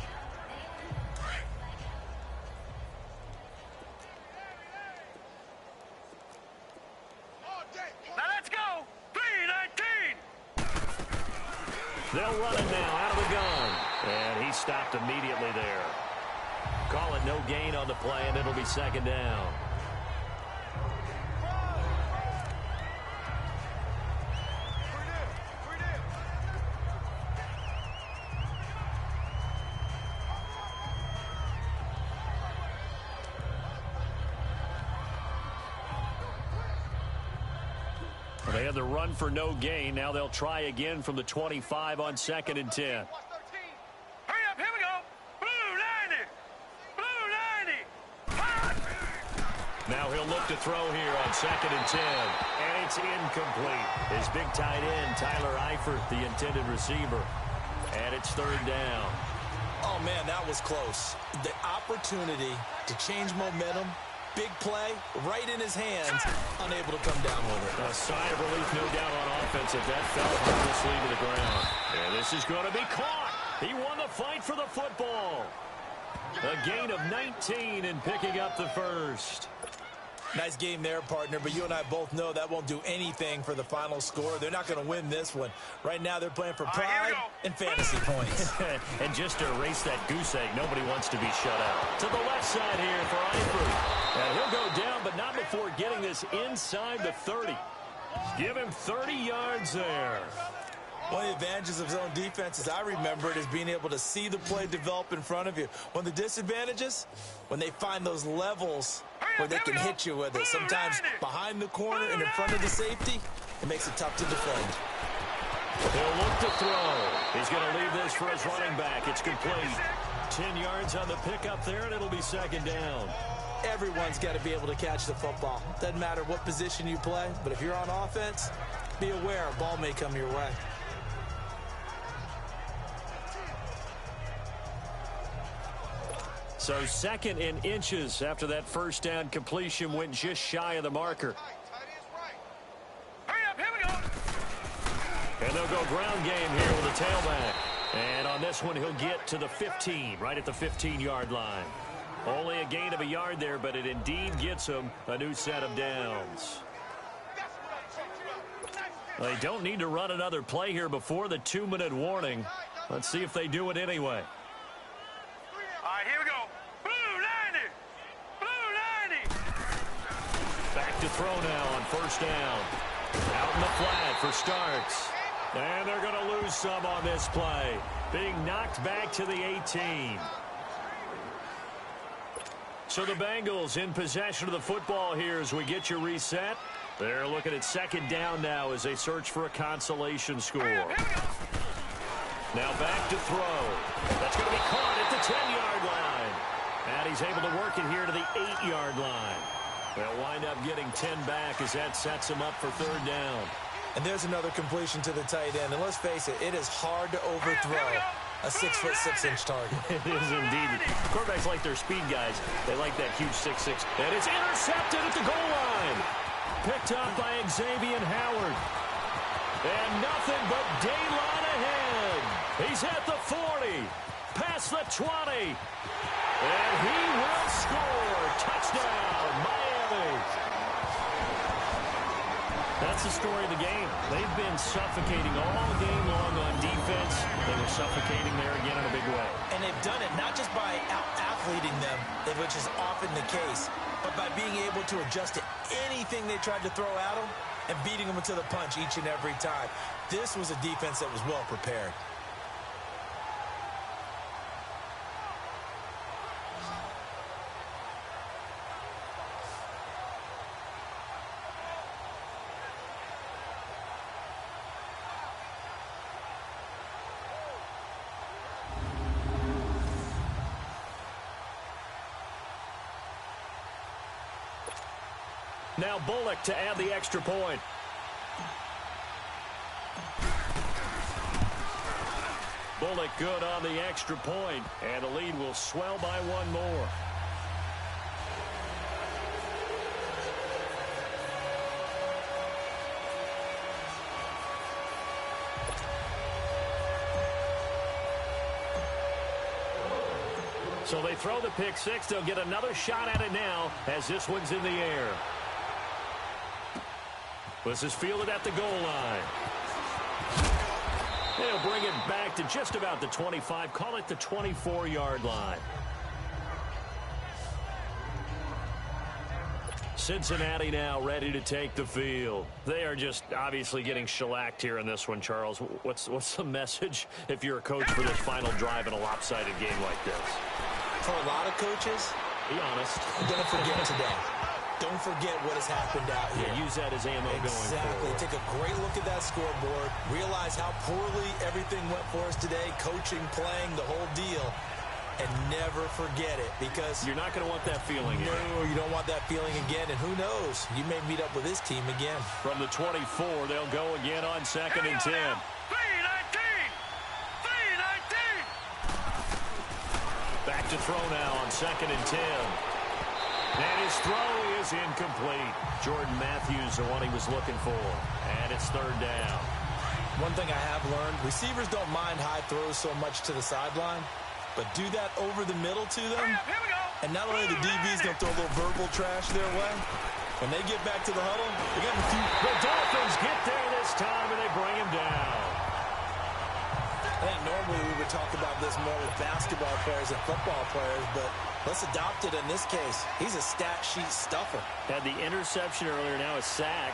They'll run it now out of the gun. And he stopped immediately there. Call it no gain on the play, and it'll be second down. They had the run for no gain. Now they'll try again from the 25 on 2nd and 10. Hurry up, here we go. Blue 90. Blue 90. Now he'll look to throw here on 2nd and 10. And it's incomplete. His big tight end, Tyler Eifert, the intended receiver. And it's 3rd down. Oh, man, that was close. The opportunity to change momentum. Big play, right in his hands, unable to come down with it. A sigh of relief, no doubt, on offense if that fell harmlessly to the ground. And this is going to be caught. He won the fight for the football. A gain of 19 and picking up the first. Nice game there, partner, but you and I both know that won't do anything for the final score. They're not going to win this one. Right now, they're playing for pride and fantasy points. And just to erase that goose egg, nobody wants to be shut out. To the left side here for Eifert. And he'll go down, but not before getting this inside the 30. Give him 30 yards there. One of the advantages of zone defense, as I remember it, is being able to see the play develop in front of you. One of the disadvantages, when they find those levels where they can hit you with it. Sometimes behind the corner and in front of the safety, it makes it tough to defend. He'll look to throw. He's going to leave this for his running back. It's complete. 10 yards on the pickup there, and it'll be 2nd down. Everyone's got to be able to catch the football. Doesn't matter what position you play, but if you're on offense, be aware a ball may come your way. So 2nd and inches after that first down completion went just shy of the marker. Hurry up, here we go. And they'll go ground game here with a tailback. And on this one, he'll get to the 15, right at the 15-yard line. Only a gain of a yard there, but it indeed gets him a new set of downs. They don't need to run another play here before the 2-minute warning. Let's see if they do it anyway. All right, here we go. Blue 90. Blue 90. Back to throw now on first down. Out in the flat for Starks. And they're going to lose some on this play. Being knocked back to the 18. So the Bengals in possession of the football here as we get your reset. They're looking at 2nd down now as they search for a consolation score. Now back to throw. That's going to be caught at the 10-yard line. And he's able to work it here to the 8-yard line. They'll wind up getting 10 back as that sets him up for 3rd down. And there's another completion to the tight end. And let's face it, it is hard to overthrow a 6'6" target. It is indeed. Quarterbacks like their speed guys. They like that huge 6'6". And it's intercepted at the goal line. Picked up by Xavier Howard. And nothing but daylight ahead. He's at the 40. Past the 20. And he will score. Touchdown, Miami. That's the story of the game. They've been suffocating all game long on defense. They were suffocating there again in a big way. And they've done it not just by out-athleting them, which is often the case, but by being able to adjust to anything they tried to throw at them and beating them to the punch each and every time. This was a defense that was well prepared. Now Bullock to add the extra point. Bullock good on the extra point, and the lead will swell by one more. So they throw the pick six. They'll get another shot at it now as this one's in the air. This is fielded at the goal line. They'll bring it back to just about the 25. Call it the 24-yard line. Cincinnati now ready to take the field. They are just obviously getting shellacked here in this one, Charles. What's the message if you're a coach for this final drive in a lopsided game like this? For a lot of coaches, be honest. Don't forget today. Don't forget what has happened out here. Yeah, use that as ammo going forward. Exactly. Take a great look at that scoreboard. Realize how poorly everything went for us today. Coaching, playing, the whole deal. And never forget it, because you're not going to want that feeling again. No, you don't want that feeling again. And who knows? You may meet up with this team again. From the 24, they'll go again on 2nd and 10. 3-19! 3-19! Back to throw now on 2nd and 10. And his throw is incomplete. Jordan Matthews, the one he was looking for. And it's 3rd down. One thing I have learned, receivers don't mind high throws so much to the sideline, but do that over the middle to them, and not only the DB's going to throw a little verbal trash their way, when they get back to the huddle, they got the Dolphins get there this time, and they bring him down. I think normally we would talk about this more with basketball players and football players, but let's adopt it in this case. He's a stat sheet stuffer. Had the interception earlier, now a sack.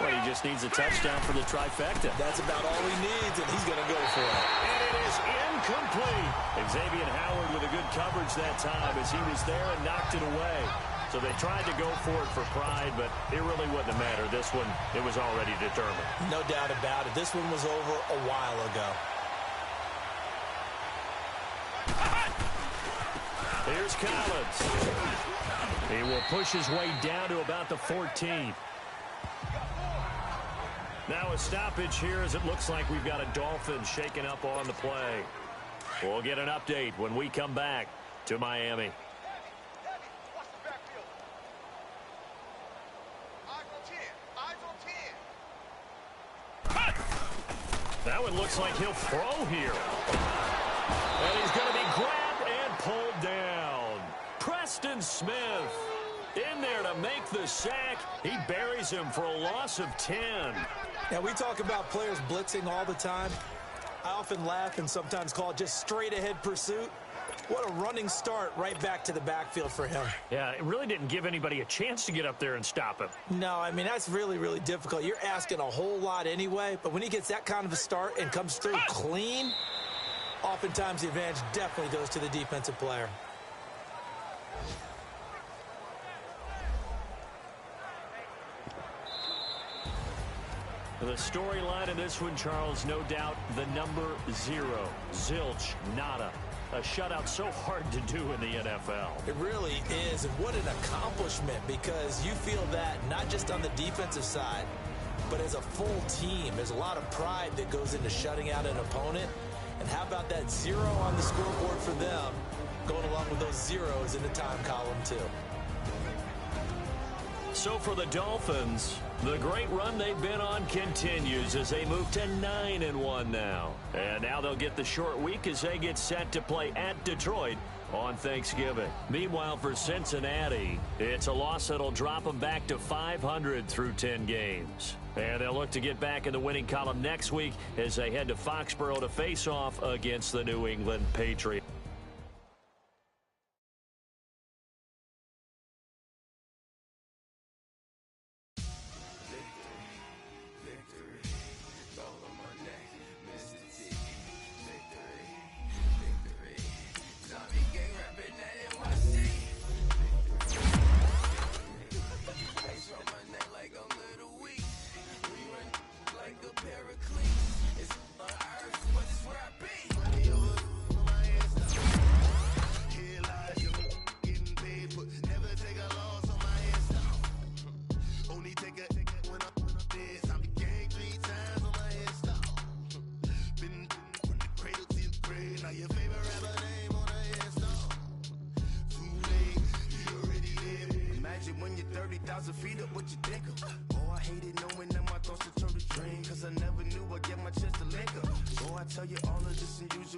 But he just needs a touchdown for the trifecta. That's about all he needs, and he's going to go for it. And it is incomplete. Xavier Howard with a good coverage that time as he was there and knocked it away. So they tried to go for it for pride, but it really wouldn't have mattered. This one, it was already determined. No doubt about it. This one was over a while ago. Here's Collins. He will push his way down to about the 14. Now a stoppage here as it looks like we've got a Dolphin shaking up on the play. We'll get an update when we come back to Miami. That one looks like he'll throw here. And he's going to be grabbed and pulled down. Preston Smith in there to make the sack. He buries him for a loss of 10. Now, we talk about players blitzing all the time. I often laugh and sometimes call it just straight-ahead pursuit. What a running start right back to the backfield for him. Yeah, it really didn't give anybody a chance to get up there and stop him. No, I mean, that's really, really difficult. You're asking a whole lot anyway, but when he gets that kind of a start and comes through clean, oftentimes the advantage definitely goes to the defensive player. The storyline in this one, Charles, no doubt the number 0. Zilch, nada. A shutout so hard to do in the NFL. It really is, and what an accomplishment, because you feel that not just on the defensive side, but as a full team. There's a lot of pride that goes into shutting out an opponent. And how about that 0 on the scoreboard for them, going along with those zeros in the time column, too. So for the Dolphins, the great run they've been on continues as they move to 9-1 now. And now they'll get the short week as they get set to play at Detroit on Thanksgiving. Meanwhile, for Cincinnati, it's a loss that'll drop them back to 500 through 10 games. And they'll look to get back in the winning column next week as they head to Foxborough to face off against the New England Patriots. Tell you all of this and use